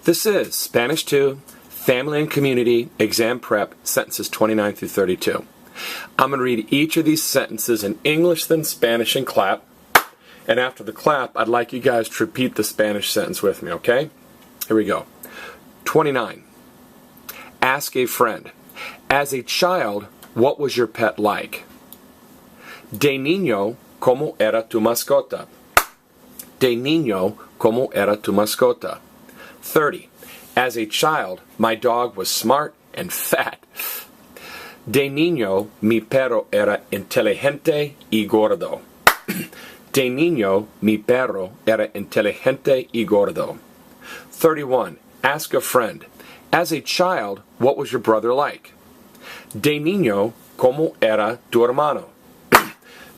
This is Spanish 2, Family and Community, Exam Prep, sentences 29 through 32. I'm going to read each of these sentences in English, then Spanish, and clap. And after the clap, I'd like you guys to repeat the Spanish sentence with me, okay? Here we go. 29. Ask a friend. As a child, what was your pet like? De niño, ¿cómo era tu mascota? De niño, ¿cómo era tu mascota? 30. As a child, my dog was smart and fat. De niño, mi perro era inteligente y gordo. De niño, mi perro era inteligente y gordo. 31. Ask a friend. As a child, what was your brother like? De niño, ¿cómo era tu hermano?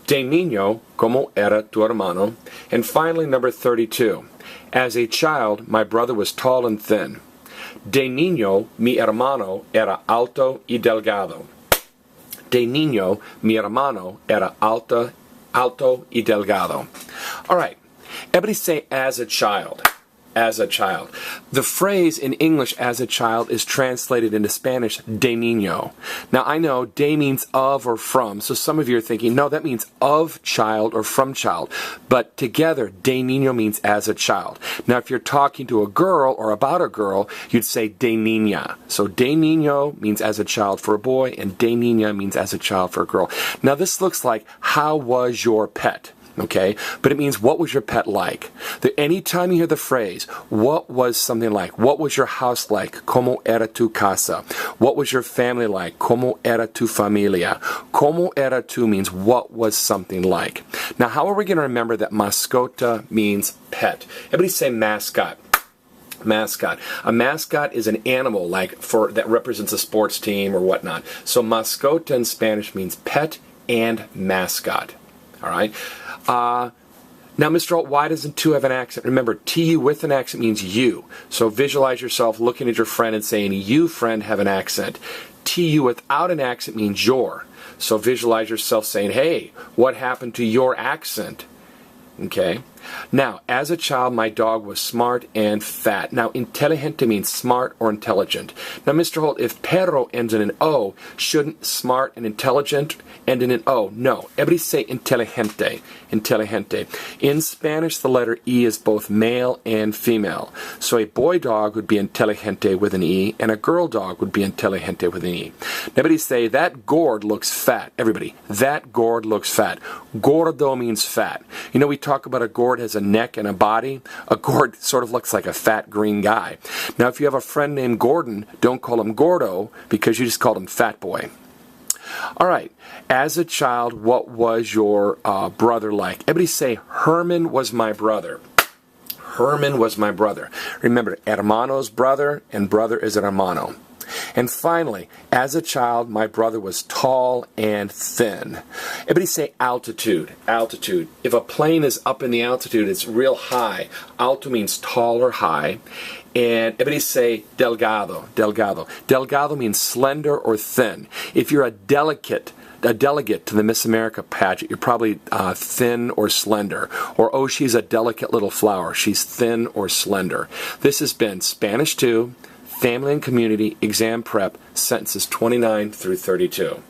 De niño, ¿cómo era tu hermano? And finally, number 32. As a child, my brother was tall and thin. De niño, mi hermano era alto y delgado. De niño, mi hermano era alto y delgado. All right. Everybody say as a child. As a child. The phrase in English as a child is translated into Spanish de niño. Now I know de means of or from, so some of you are thinking, no, that means of child or from child. But together, de niño means as a child. Now if you're talking to a girl or about a girl, you'd say de niña. So de niño means as a child for a boy, and de niña means as a child for a girl. Now this looks like, how was your pet? Okay, but it means what was your pet like? Anytime you hear the phrase, what was something like? What was your house like? ¿Cómo era tu casa? What was your family like? ¿Cómo era tu familia? ¿Cómo era tu means what was something like? Now, how are we going to remember that mascota means pet? Everybody say mascot. Mascot. A mascot is an animal that represents a sports team or whatnot. So mascota in Spanish means pet and mascot. All right. Now, Mr. Holt, why doesn't tu have an accent? Remember, tu with an accent means you. So visualize yourself looking at your friend and saying, you, friend, have an accent. Tu without an accent means your. So visualize yourself saying, hey, what happened to your accent? Okay. Now, as a child, my dog was smart and fat. Now, inteligente means smart or intelligent. Now, Mr. Holt, if perro ends in an O, shouldn't smart and intelligent end in an O? No. Everybody say inteligente. Inteligente. In Spanish, the letter E is both male and female. So a boy dog would be inteligente with an E, and a girl dog would be inteligente with an E. Everybody say, that gourd looks fat. Everybody, that gourd looks fat. Gordo means fat. You know, we talk about a gourd has a neck and a body. A gourd sort of looks like a fat green guy. Now, if you have a friend named Gordon, don't call him Gordo because you just called him Fat Boy. All right. As a child, what was your brother like? Everybody say, Herman was my brother. Herman was my brother. Remember, hermano's brother, and brother is an hermano. And finally, as a child, my brother was tall and thin. Everybody say altitude. Altitude. If a plane is up in the altitude, it's real high. Alto means tall or high. And everybody say delgado. Delgado. Delgado means slender or thin. If you're a delegate to the Miss America pageant, you're probably thin or slender. Or, oh, she's a delicate little flower. She's thin or slender. This has been Spanish 2, Family and Community, Exam Prep, sentences 29 through 32.